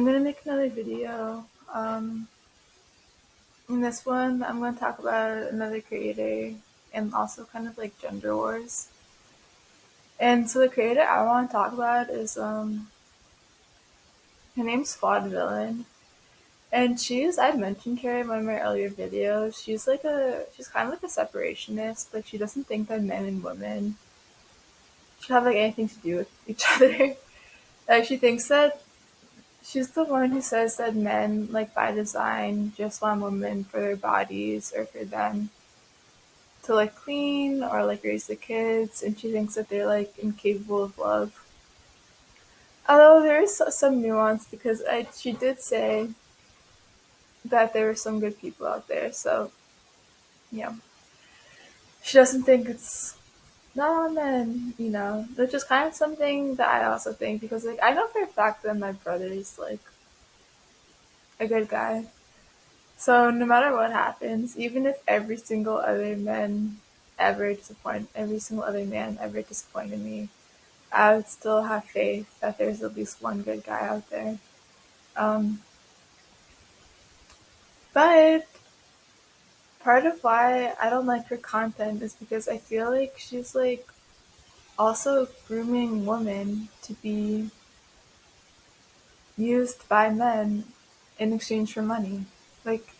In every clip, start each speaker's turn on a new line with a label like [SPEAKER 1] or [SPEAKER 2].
[SPEAKER 1] I'm gonna make another video. In this one, I'm gonna talk about another creator and also kind of like gender wars. And so the creator I want to talk about is her name's Flawed, and I've mentioned her in one of my earlier videos. She's kind of like a separationist. Like she doesn't think that men and women should have like anything to do with each other. Like she thinks that she's the one who says that men, like by design, just want women for their bodies or for them to like clean or like raise the kids, and she thinks that they're like incapable of love. Although there is some nuance because she did say that there were some good people out there, so yeah, she doesn't think it's not all men, which is kind of something that I also think because like I know for a fact that my brother is like a good guy. So no matter what happens, even if every single other man ever disappointed me, I would still have faith that there's at least one good guy out there. Um, but part of why I don't like her content is because I feel like she's like also grooming women to be used by men in exchange for money. Like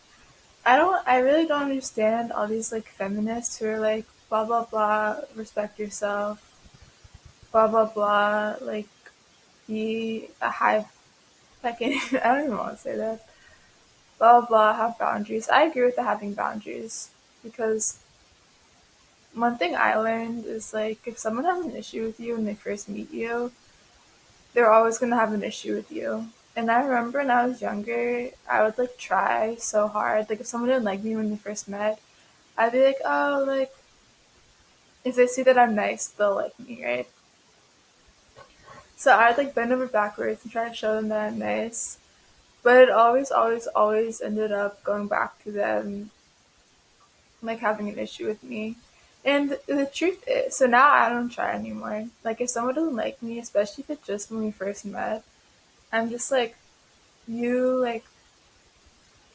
[SPEAKER 1] I really don't understand all these like feminists who are like blah blah blah, respect yourself, blah blah blah, like be a high fucking I don't even want to say that. Blah blah blah, have boundaries. I agree with the having boundaries because one thing I learned is like if someone has an issue with you when they first meet you, they're always gonna have an issue with you. And I remember when I was younger, I would like try so hard. Like if someone didn't like me when they first met, I'd be like, oh, like if they see that I'm nice, they'll like me, right? So I'd like bend over backwards and try to show them that I'm nice. But it always ended up going back to them like having an issue with me. And the truth is, so now I don't try anymore. Like if someone doesn't like me, especially if it's just when we first met, I'm just like, you like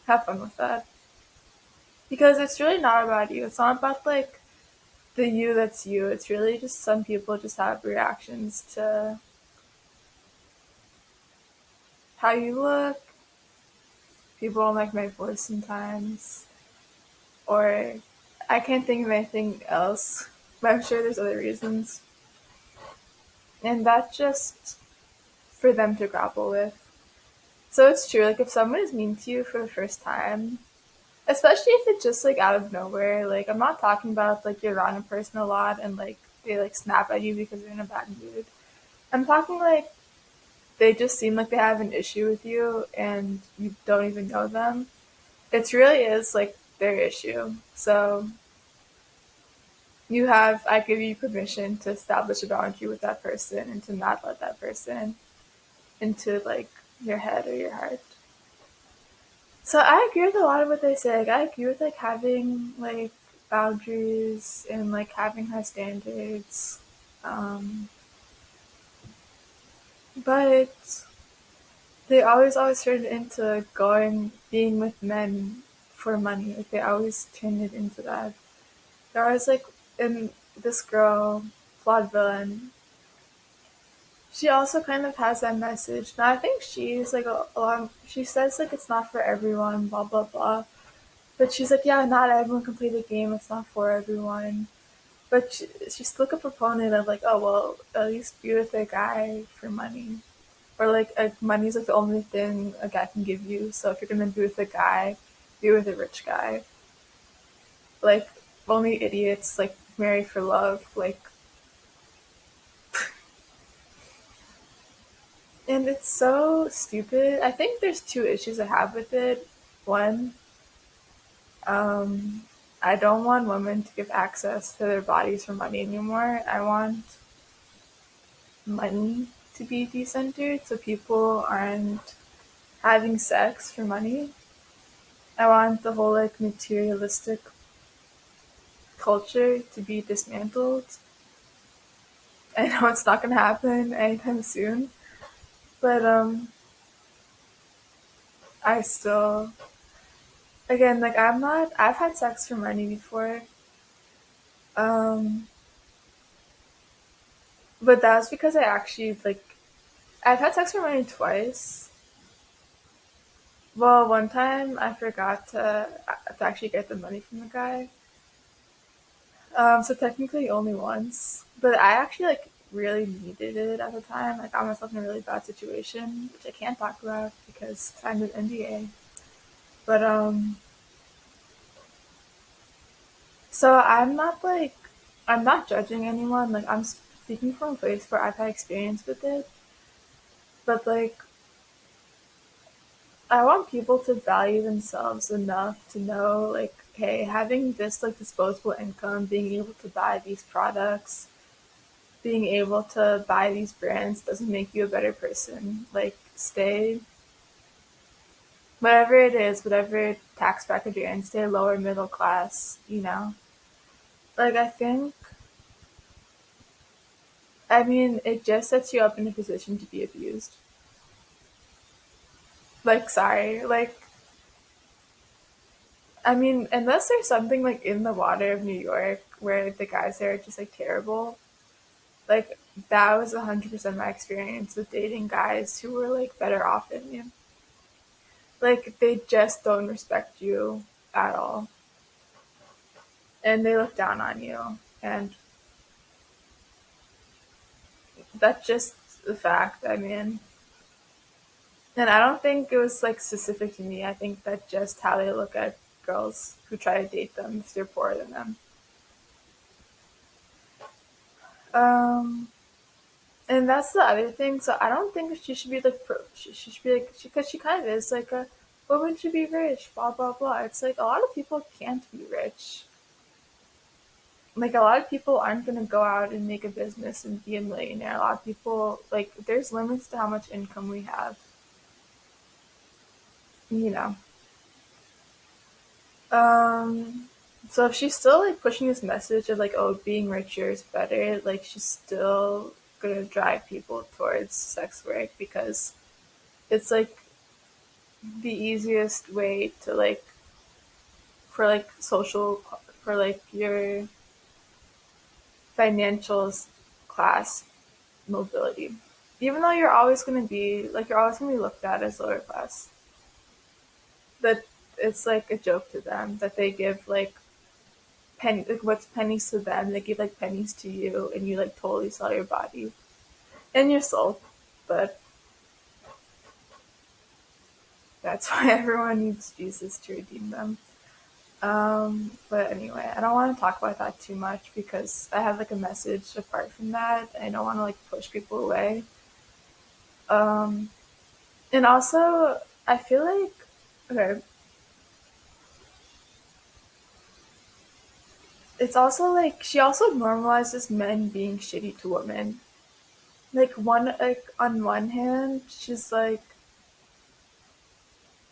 [SPEAKER 1] have fun with that. Because it's really not about you. It's not about like the you that's you. It's really just some people just have reactions to how you look. People don't like my voice sometimes. Or I can't think of anything else. But I'm sure there's other reasons. And that's just for them to grapple with. So it's true, like if someone is mean to you for the first time, especially if it's just like out of nowhere, like I'm not talking about like you're around a person a lot and like they like snap at you because they're in a bad mood. I'm talking like they just seem like they have an issue with you and you don't even know them. It really is like their issue. So I give you permission to establish a boundary with that person and to not let that person into like your head or your heart. So I agree with a lot of what they say. Like I agree with like having like boundaries and like having high standards. Um, but they always turn it into being with men for money. Like they always turn it into that. They're always like, and this girl, Flawed Villain, she also kind of has that message. Now I think she's like a lot. She says like it's not for everyone, blah blah blah. But she's like, yeah, not everyone can play the game. It's not for everyone. But she's still like a proponent of like, oh well, at least be with a guy for money, or like money's like the only thing a guy can give you. So if you're gonna be with a guy, be with a rich guy. Like only idiots like marry for love. Like, and it's so stupid. I think there's two issues I have with it. One, um, I don't want women to give access to their bodies for money anymore. I want money to be decentered so people aren't having sex for money. I want the whole like materialistic culture to be dismantled. I know it's not gonna happen anytime soon, but I still, again, like I'm not, I've had sex for money before. Um, but that was because I actually, like, I've had sex for money twice. Well, one time I forgot to actually get the money from the guy. So technically only once. But I actually like really needed it at the time. I got myself in a really bad situation, which I can't talk about because signed an NDA. But so I'm not judging anyone. Like I'm speaking from a place where I've had experience with it. But like I want people to value themselves enough to know like, hey, having this like disposable income, being able to buy these products, being able to buy these brands doesn't make you a better person. Like stay whatever it is, whatever tax bracket you're in, stay lower middle class, you know? Like I mean, it just sets you up in a position to be abused. Like sorry. Like I mean, unless there's something like in the water of New York where the guys there are just like terrible, like that was 100% my experience with dating guys who were like better off than you. Like they just don't respect you at all, and they look down on you, and that's just the fact. I mean, and I don't think it was like specific to me. I think that's just how they look at girls who try to date them if they're poorer than them. Um, And that's the other thing. So I don't think she should be like she should be like because she kind of is like a woman should be rich, blah blah blah. It's like a lot of people can't be rich. Like a lot of people aren't gonna go out and make a business and be a millionaire. A lot of people like there's limits to how much income we have. You know. Um. So if she's still like pushing this message of like oh being richer is better, like she's still gonna drive people towards sex work because it's like the easiest way to like for like social for like your financial class mobility, even though you're always going to be looked at as lower class. That it's like a joke to them that they give like penny like what's pennies to them, they give like pennies to you, and you like totally sell your body and your soul. But that's why everyone needs Jesus to redeem them. But anyway, I don't want to talk about that too much because I have like a message apart from that. I don't want to like push people away. Um, and also, I feel like, okay, it's also like she also normalizes men being shitty to women. Like on one hand, she's like,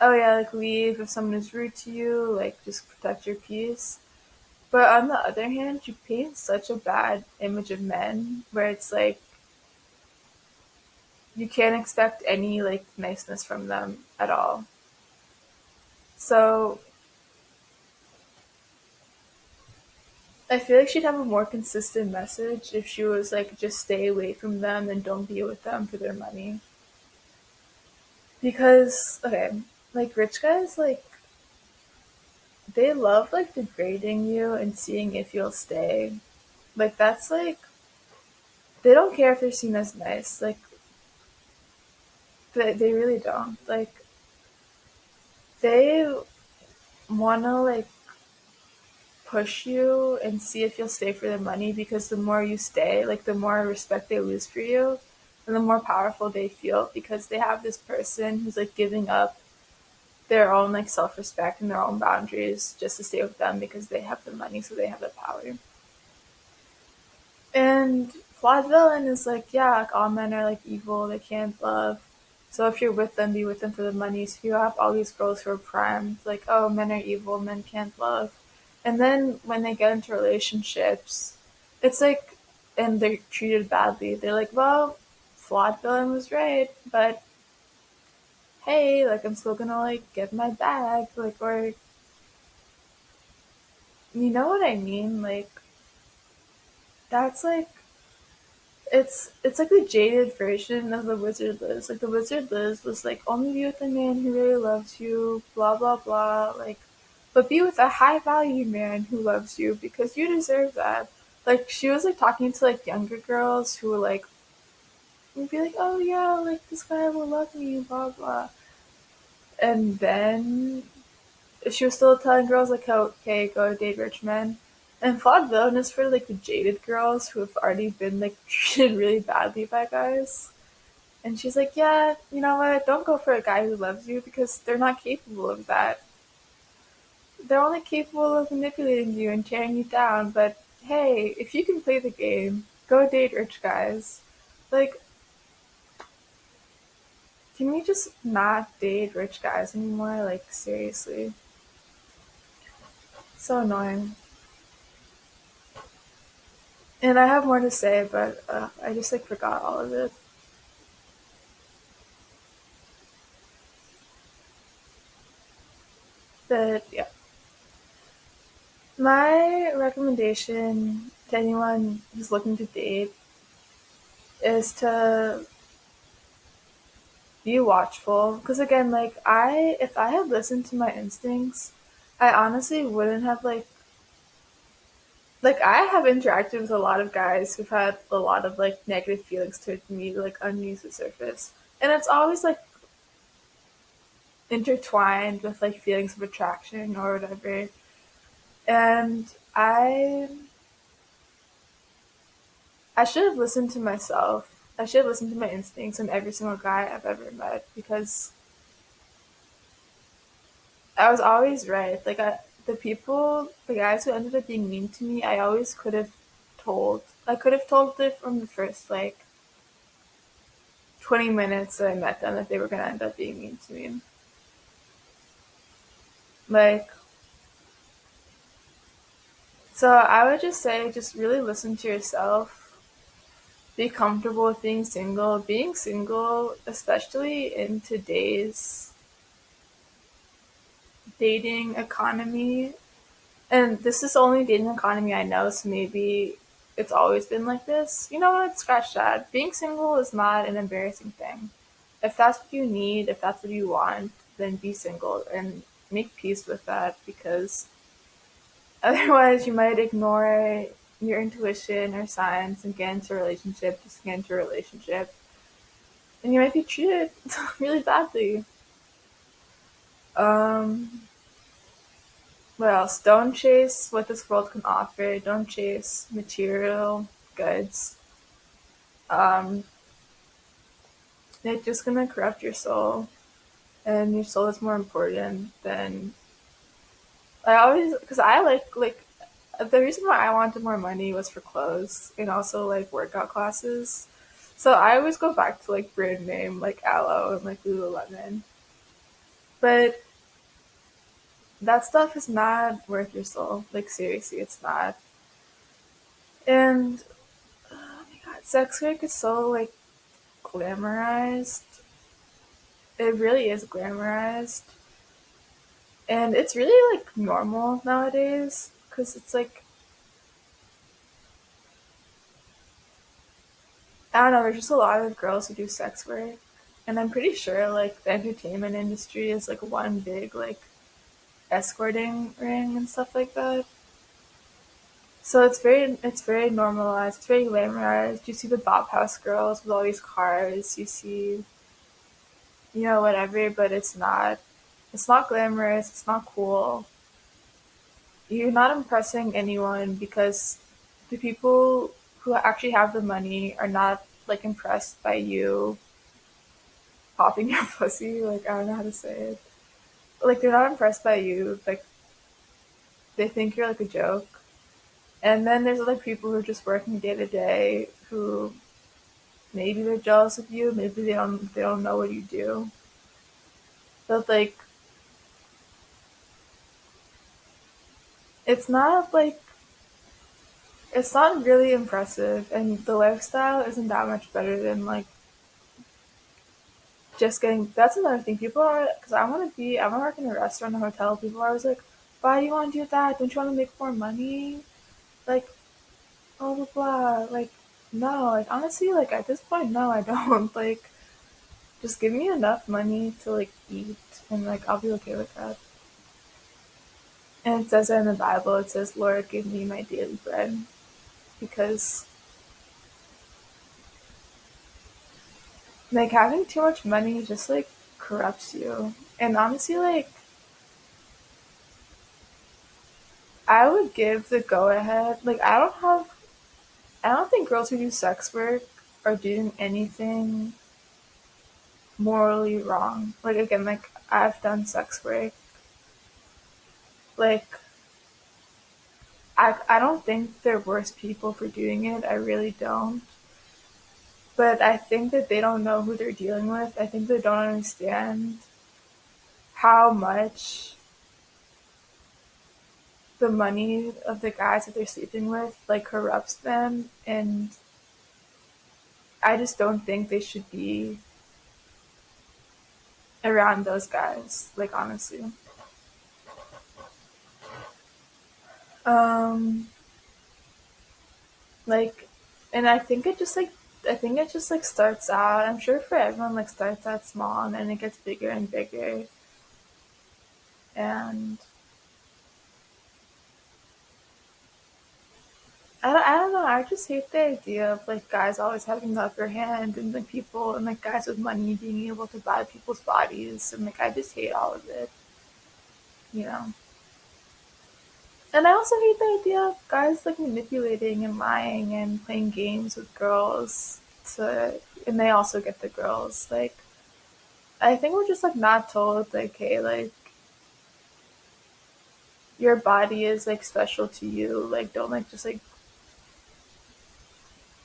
[SPEAKER 1] oh yeah, like leave if someone is rude to you, like just protect your peace. But on the other hand, she paints such a bad image of men where it's like you can't expect any like niceness from them at all. So I feel like she'd have a more consistent message if she was like just stay away from them and don't be with them for their money. Because okay, like rich guys like they love like degrading you and seeing if you'll stay. Like that's like they don't care if they're seen as nice. Like they really don't. Like they wanna like push you and see if you'll stay for the money because the more you stay, like the more respect they lose for you and the more powerful they feel because they have this person who's like giving up their own like self-respect and their own boundaries just to stay with them because they have the money so they have the power. And Flawed Villain is like, yeah, like all men are like evil, they can't love. So if you're with them, be with them for the money. So you have all these girls who are primed, like, oh, men are evil, men can't love. And then when they get into relationships, it's like, and they're treated badly. They're like, well, Flawed Villain was right, but hey, like I'm still gonna like get my bag, like, or you know what I mean? Like that's like it's like the jaded version of the Wizard Liz. Like the Wizard Liz was like only be with a man who really loves you, blah blah blah. Like, but be with a high value man who loves you because you deserve that. Like she was like talking to like younger girls who were like would be like, oh yeah, like this guy will love me, blah blah. And then she was still telling girls like, how, okay, go date rich men. And Flawed Villain is for like the jaded girls who have already been like treated really badly by guys. And she's like, yeah, you know what? Don't go for a guy who loves you because they're not capable of that. They're only capable of manipulating you and tearing you down. But hey, if you can play the game, go date rich guys. Like, can we just not date rich guys anymore? Like, seriously. So annoying. And I have more to say, but I just like forgot all of it. But yeah, my recommendation to anyone who's looking to date is to be watchful. Because again, like if I had listened to my instincts, I honestly wouldn't have like I have interacted with a lot of guys who've had a lot of like negative feelings towards me, like underneath the surface, and it's always like intertwined with like feelings of attraction or whatever. And I should have listened to myself. I should have listened to my instincts on every single guy I've ever met because I was always right. The guys who ended up being mean to me, I always could have told. I could have told it from the first like 20 minutes that I met them that they were gonna end up being mean to me. Like, so I would just say, just really listen to yourself. Be comfortable with being single. Being single, especially in today's dating economy, and this is the only dating economy I know, so maybe it's always been like this. You know what? Scratch that. Being single is not an embarrassing thing. If that's what you need, if that's what you want, then be single and make peace with that because otherwise you might ignore your intuition or signs and get into a relationship, just get into a relationship, and you might be treated really badly. Um, What else? Don't chase what this world can offer. Don't chase material goods. Um, they're just gonna corrupt your soul, and your soul is more important than. I always, because I like the reason why I wanted more money was for clothes and also like workout classes. So I always go back to like brand name like Aloe and like Lululemon, but that stuff is not worth your soul. Like seriously, it's not. And oh my god, sex work is so like glamorized. It really is glamorized. And it's really like normal nowadays because it's like, I don't know, there's just a lot of girls who do sex work. And I'm pretty sure like the entertainment industry is like one big like escorting ring and stuff like that. So it's very normalized, it's very glamorized. You see the Bop House girls with all these cars, you see whatever, but it's not glamorous, it's not cool. You're not impressing anyone because the people who actually have the money are not like impressed by you popping your pussy. Like I don't know how to say it. Like they're not impressed by you. Like they think you're like a joke. And then there's other people who are just working day to day who maybe they're jealous of you, maybe they don't know what you do. But like it's not like it's not really impressive and the lifestyle isn't that much better than like just getting, that's another thing. People are, because I want to work in a restaurant or hotel. People are always like, why do you want to do that? Don't you want to make more money? Like, blah, blah, blah. Like, no, like, honestly, like, at this point, no, I don't. Like, just give me enough money to, like, eat, and, like, I'll be okay with that. And it says that in the Bible, it says, Lord, give me my daily bread. Because, like, having too much money just, like, corrupts you. And honestly, like, I would give the go ahead. Like, I don't think girls who do sex work are doing anything morally wrong. Like, again, like, I've done sex work. Like, I don't think they're worse people for doing it. I really don't. But I think that they don't know who they're dealing with. I think they don't understand how much the money of the guys that they're sleeping with, like, corrupts them. And I just don't think they should be around those guys, like, honestly. Um, like, and I think it just, like, starts out, I'm sure for everyone, like, starts out small and then it gets bigger and bigger. And I don't know, I just hate the idea of, like, guys always having the upper hand and, like, people and, like, guys with money being able to buy people's bodies. And, like, I just hate all of it, you know? And I also hate the idea of guys, like, manipulating and lying and playing games with girls to, and they also get the girls. Like, I think we're just, like, not told, like, hey, like, your body is, like, special to you. Like, don't, like, just, like,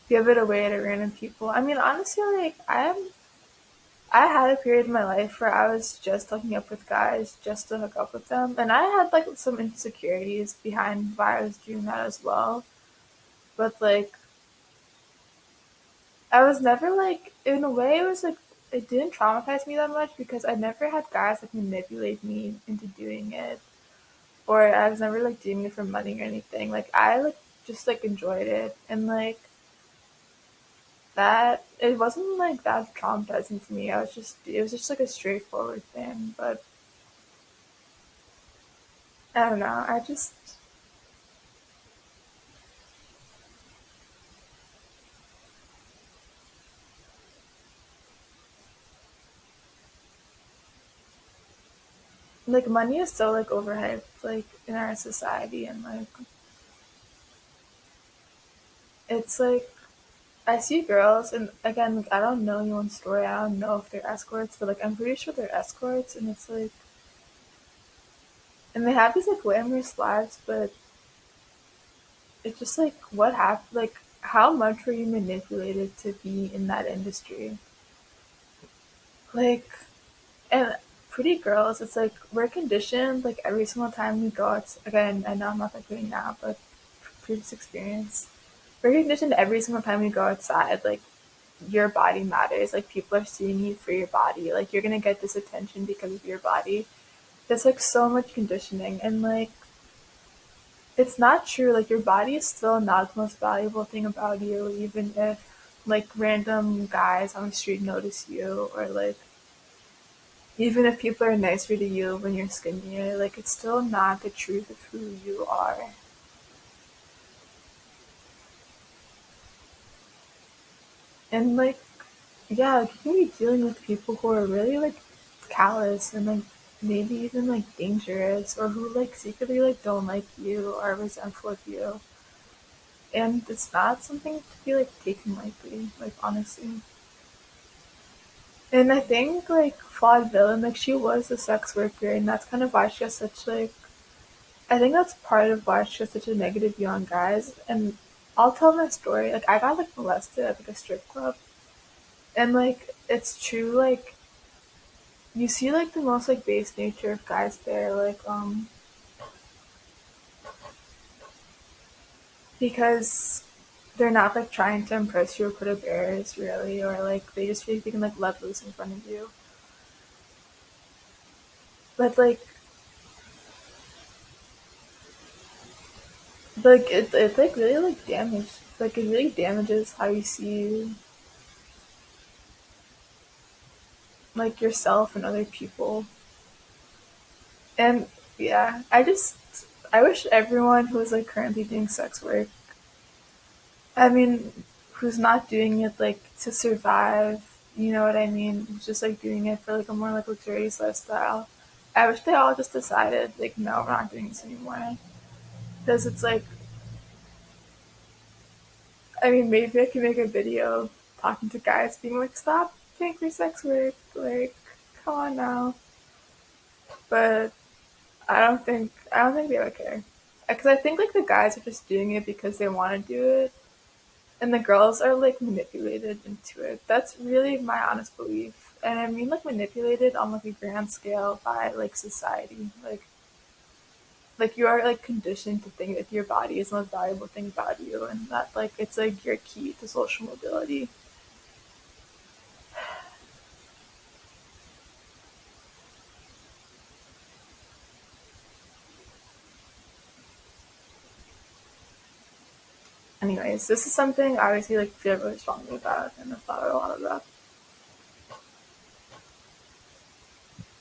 [SPEAKER 1] give it away to random people. I mean, honestly, like, I had a period in my life where I was just hooking up with guys just to hook up with them, and I had, like, some insecurities behind why I was doing that as well. But, like, I was never, like, in a way, it was like, it didn't traumatize me that much because I never had guys, like, manipulate me into doing it, or I was never, like, doing it for money or anything. Like, I, like, just, like, enjoyed it, and, like, that it wasn't, like, that traumatizing for me. It was just, like, a straightforward thing. But I don't know. I just, like, money is so, like, overhyped, like, in our society, and, like, it's like I see girls, and again, like, I don't know anyone's story. I don't know if they're escorts, but, like, I'm pretty sure they're escorts, and it's like, and they have these, like, glamorous lives, but it's just like, what happened? Like, how much were you manipulated to be in that industry? Like, and pretty girls, it's like we're conditioned, like, every single time we go out. Again, I know I'm not that good now, but previous experience, we're conditioned every single time we go outside. Like, your body matters. Like, people are seeing you for your body. Like, you're gonna get this attention because of your body. It's, like, so much conditioning, and, like, it's not true. Like, your body is still not the most valuable thing about you, even if, like, random guys on the street notice you, or, like, even if people are nicer to you when you're skinnier. Like, it's still not the truth of who you are. And, like, yeah, like, you can be dealing with people who are really, like, callous and, like, maybe even, like, dangerous, or who, like, secretly, like, don't like you or are resentful of you. And it's not something to be, like, taken lightly, like, honestly. And I think, like, Flawed Villain, like, she was a sex worker, and that's kind of why she has such, like, I think that's part of why she has such a negative view on guys. And I'll tell my story. Like, I got, like, molested at, like, a strip club, and, like, it's true. Like, you see, like, the most, like, base nature of guys there. Like, because they're not, like, trying to impress you or put a barriers really, or, like, they just feel like they can, like, let loose in front of you. But it like really like damage like it really damages how you see like yourself and other people. And yeah, I wish everyone who is like currently doing sex work, I mean, who's not doing it like to survive, you know what I mean? Who's just like doing it for like a more like luxurious lifestyle. I wish they all just decided like no, we're not doing this anymore. Because it's like, I mean, maybe I can make a video talking to guys being like, stop paying for sex work, like, come on now. But I don't think they would care. Because I think like the guys are just doing it because they want to do it, and the girls are like manipulated into it. That's really my honest belief. And I mean like manipulated on like a grand scale by like society. Like you are like conditioned to think that your body is the most valuable thing about you and that like it's like your key to social mobility. Anyways, this is something I obviously like feel really strongly about and I've thought a lot about.